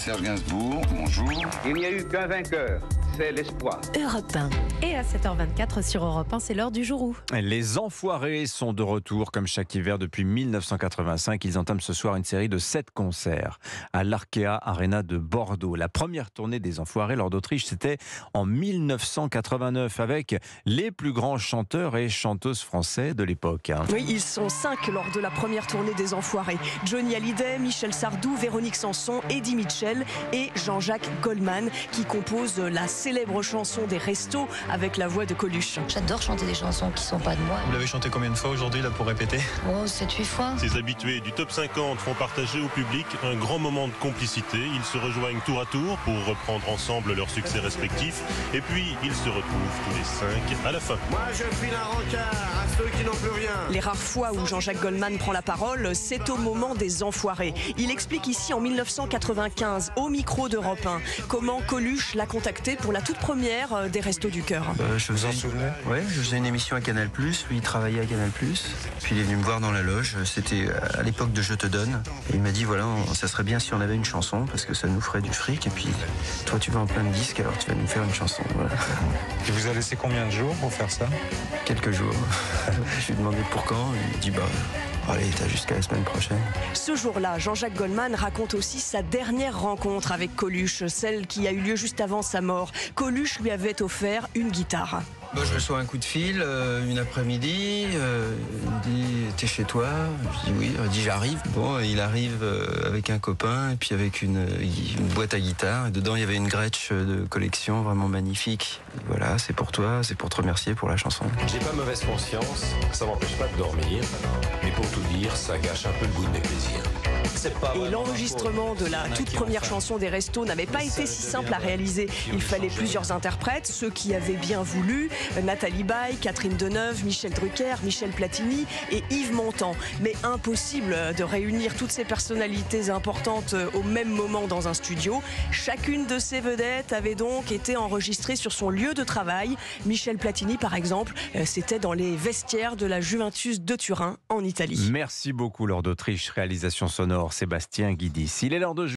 Serge Gainsbourg, bonjour. Il n'y a eu qu'un vainqueur, c'est l'espoir. Europe 1. Et à 7h24 sur Europe 1, c'est l'heure du jour où. Les Enfoirés sont de retour comme chaque hiver depuis 1985. Ils entament ce soir une série de 7 concerts à l'Arkea Arena de Bordeaux. La première tournée des Enfoirés lors d'Autriche, c'était en 1989 avec les plus grands chanteurs et chanteuses français de l'époque. Oui, ils sont 5 lors de la première tournée des Enfoirés. Johnny Hallyday, Michel Sardou, Véronique Sanson, Eddie Mitchell et Jean-Jacques Goldman qui composent la célèbre chanson des Restos avec la voix de Coluche. J'adore chanter des chansons qui sont pas de moi. Vous l'avez chanté combien de fois aujourd'hui là pour répéter? Oh, 7-8 fois. Ces habitués du top 50 font partager au public un grand moment de complicité. Ils se rejoignent tour à tour pour reprendre ensemble leurs succès respectifs. Et puis, ils se retrouvent tous les 5 à la fin. Moi, je file un rencard à ceux qui n'ont plus rien. Les rares fois où Jean-Jacques Goldman prend la parole, c'est au moment des Enfoirés. Il explique ici en 1995, au micro d'Europe 1, comment Coluche l'a contacté pour la toute première des Restos du Cœur. Je faisais une émission à Canal+, lui il travaillait à Canal+, puis il est venu me voir dans la loge, c'était à l'époque de Je te donne, et il m'a dit voilà, ça serait bien si on avait une chanson, parce que ça nous ferait du fric, et puis toi tu vas en plein de disques, alors tu vas nous faire une chanson. Voilà. Il vous a laissé combien de jours pour faire ça? Quelques jours. Je lui ai demandé pour quand, il m'a dit allez, t'as jusqu'à la semaine prochaine. Ce jour-là, Jean-Jacques Goldman raconte aussi sa dernière rencontre avec Coluche, celle qui a eu lieu juste avant sa mort. Coluche lui avait offert une guitare. Je reçois un coup de fil une après-midi, il me dit t'es chez toi? Je dis oui, il dit j'arrive. Bon, il arrive avec un copain et puis avec une boîte à guitare. Et dedans il y avait une Gretsch de collection vraiment magnifique. Et voilà, c'est pour toi, c'est pour te remercier pour la chanson. J'ai pas mauvaise conscience, ça m'empêche pas de dormir, mais pour tout dire, ça gâche un peu le goût de mes plaisirs. Et l'enregistrement de la toute première chanson des Restos n'avait pas été si simple à réaliser. Il fallait plusieurs interprètes, ceux qui avaient bien voulu, Nathalie Baye, Catherine Deneuve, Michel Drucker, Michel Platini et Yves Montand. Mais impossible de réunir toutes ces personnalités importantes au même moment dans un studio. Chacune de ces vedettes avait donc été enregistrée sur son lieu de travail. Michel Platini, par exemple, c'était dans les vestiaires de la Juventus de Turin, en Italie. Merci beaucoup, Lord d'Autriche. Réalisation sonore, Sébastien Guidis. Il est l'heure de